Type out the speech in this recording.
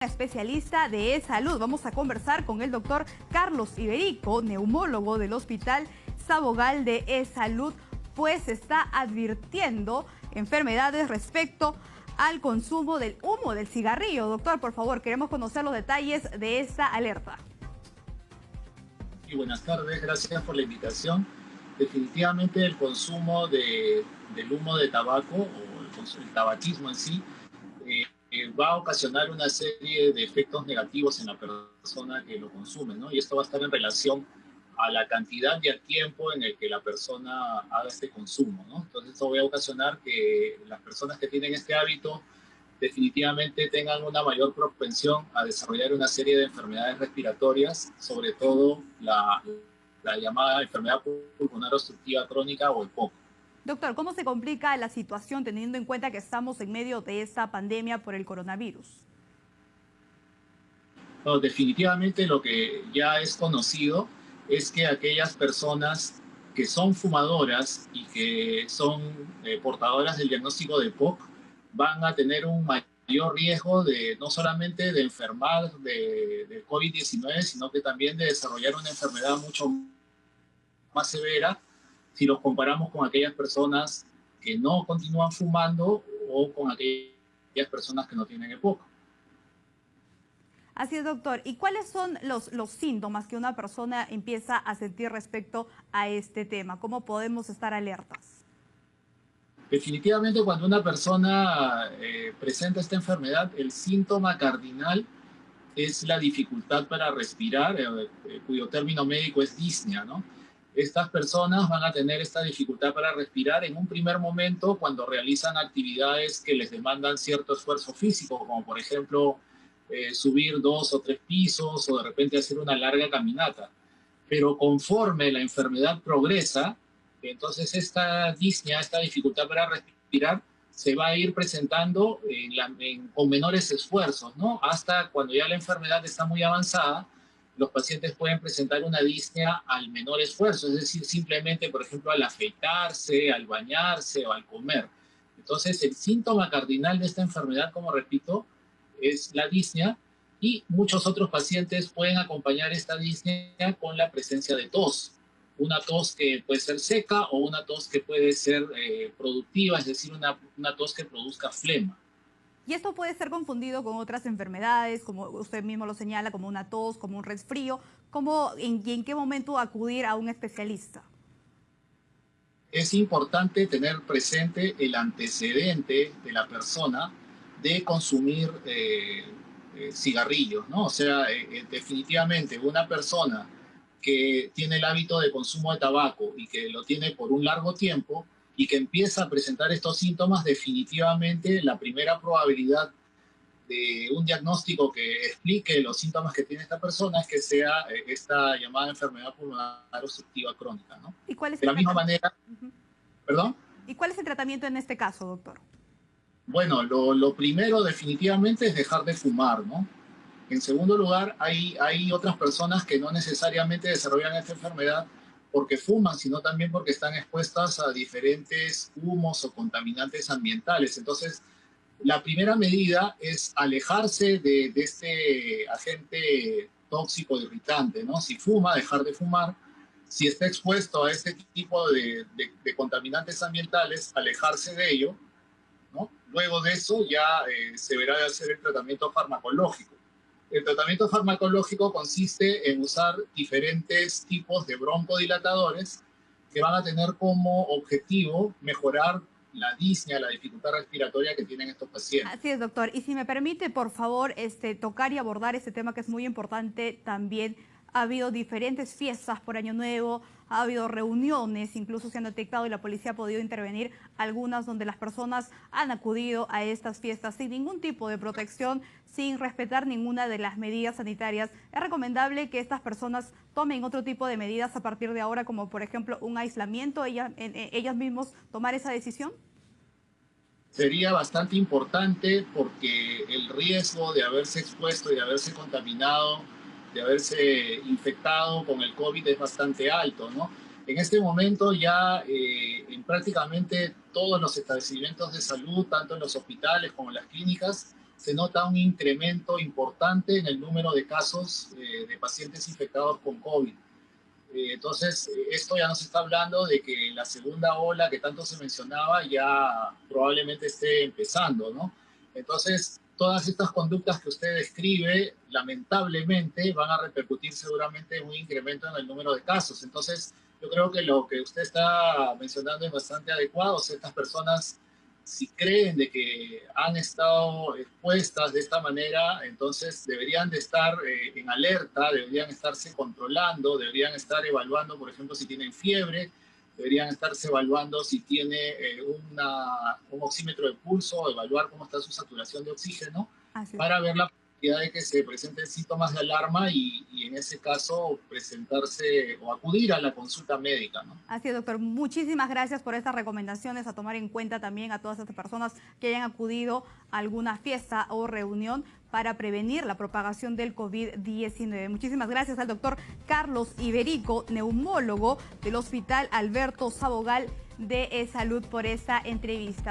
Especialista de salud. Vamos a conversar con el doctor Carlos Iberico, neumólogo del Hospital Sabogal de Salud, pues está advirtiendo enfermedades respecto al consumo del humo del cigarrillo. Doctor, por favor, queremos conocer los detalles de esta alerta. Y buenas tardes, gracias por la invitación. Definitivamente el consumo del humo de tabaco o el tabaquismo en sí va a ocasionar una serie de efectos negativos en la persona que lo consume, ¿no? Y esto va a estar en relación a la cantidad y al tiempo en el que la persona haga este consumo, ¿no? Entonces esto va a ocasionar que las personas que tienen este hábito definitivamente tengan una mayor propensión a desarrollar una serie de enfermedades respiratorias, sobre todo la llamada enfermedad pulmonar obstructiva crónica o EPOC. Doctor, ¿cómo se complica la situación teniendo en cuenta que estamos en medio de esta pandemia por el coronavirus? No, definitivamente lo que ya es conocido es que aquellas personas que son fumadoras y que son portadoras del diagnóstico de EPOC van a tener un mayor riesgo de no solamente de enfermar de COVID-19, sino que también de desarrollar una enfermedad mucho más severa si los comparamos con aquellas personas que no continúan fumando o con aquellas personas que no tienen EPOC. Así es, doctor. ¿Y cuáles son los síntomas que una persona empieza a sentir respecto a este tema? ¿Cómo podemos estar alertas? Definitivamente cuando una persona presenta esta enfermedad, el síntoma cardinal es la dificultad para respirar, cuyo término médico es disnea, ¿no? Estas personas van a tener esta dificultad para respirar en un primer momento cuando realizan actividades que les demandan cierto esfuerzo físico, como por ejemplo subir 2 o 3 pisos o de repente hacer una larga caminata. Pero conforme la enfermedad progresa, entonces esta disnea, esta dificultad para respirar, se va a ir presentando con menores esfuerzos, ¿no? Hasta cuando ya la enfermedad está muy avanzada, los pacientes pueden presentar una disnea al menor esfuerzo, es decir, simplemente, por ejemplo, al afeitarse, al bañarse o al comer. Entonces, el síntoma cardinal de esta enfermedad, como repito, es la disnea, y muchos otros pacientes pueden acompañar esta disnea con la presencia de tos. Una tos que puede ser seca o una tos que puede ser productiva, es decir, una tos que produzca flema. Y esto puede ser confundido con otras enfermedades, como usted mismo lo señala, como una tos, como un resfrío. ¿Y en qué momento acudir a un especialista? Es importante tener presente el antecedente de la persona de consumir cigarrillos, ¿no? O sea, definitivamente una persona que tiene el hábito de consumo de tabaco y que lo tiene por un largo tiempo y que empieza a presentar estos síntomas, definitivamente la primera probabilidad de un diagnóstico que explique los síntomas que tiene esta persona es que sea esta llamada enfermedad pulmonar obstructiva crónica, ¿no? ¿Y cuál es De la misma manera, ¿perdón? ¿Y cuál es el tratamiento en este caso, doctor? Bueno, lo primero definitivamente es dejar de fumar, ¿no? En segundo lugar, hay otras personas que no necesariamente desarrollan esta enfermedad porque fuman, sino también porque están expuestas a diferentes humos o contaminantes ambientales. Entonces, la primera medida es alejarse de este agente tóxico irritante, ¿no? Si fuma, dejar de fumar. Si está expuesto a este tipo de contaminantes ambientales, alejarse de ello, ¿no? Luego de eso ya se verá de hacer el tratamiento farmacológico. El tratamiento farmacológico consiste en usar diferentes tipos de broncodilatadores que van a tener como objetivo mejorar la disnea, la dificultad respiratoria que tienen estos pacientes. Así es, doctor. Y si me permite, por favor, tocar y abordar este tema que es muy importante también. Ha habido diferentes fiestas por Año Nuevo, ha habido reuniones, incluso se han detectado y la policía ha podido intervenir, algunas donde las personas han acudido a estas fiestas sin ningún tipo de protección, sin respetar ninguna de las medidas sanitarias. Es recomendable que estas personas tomen otro tipo de medidas a partir de ahora, como por ejemplo un aislamiento, ellas mismos tomar esa decisión. Sería bastante importante porque el riesgo de haberse expuesto y de haberse contaminado, de haberse infectado con el COVID es bastante alto, ¿no? En este momento ya en prácticamente todos los establecimientos de salud, tanto en los hospitales como en las clínicas, se nota un incremento importante en el número de casos de pacientes infectados con COVID. Entonces, esto ya nos está hablando de que la segunda ola que tanto se mencionaba ya probablemente esté empezando, ¿no? Entonces, todas estas conductas que usted describe, lamentablemente, van a repercutir seguramente en un incremento en el número de casos. Entonces, yo creo que lo que usted está mencionando es bastante adecuado. O sea, estas personas, si creen de que han estado expuestas de esta manera, entonces deberían de estar en alerta, deberían estarse controlando, deberían estar evaluando, por ejemplo, si tienen fiebre, deberían estarse evaluando si tiene un oxímetro de pulso, evaluar cómo está su saturación de oxígeno, para ver la posibilidad de que se presenten síntomas de alarma y en ese caso presentarse o acudir a la consulta médica, ¿no? Así es, doctor. Muchísimas gracias por estas recomendaciones, a tomar en cuenta también a todas estas personas que hayan acudido a alguna fiesta o reunión para prevenir la propagación del COVID-19. Muchísimas gracias al doctor Carlos Iberico, neumólogo del Hospital Alberto Sabogal de Salud, por esta entrevista.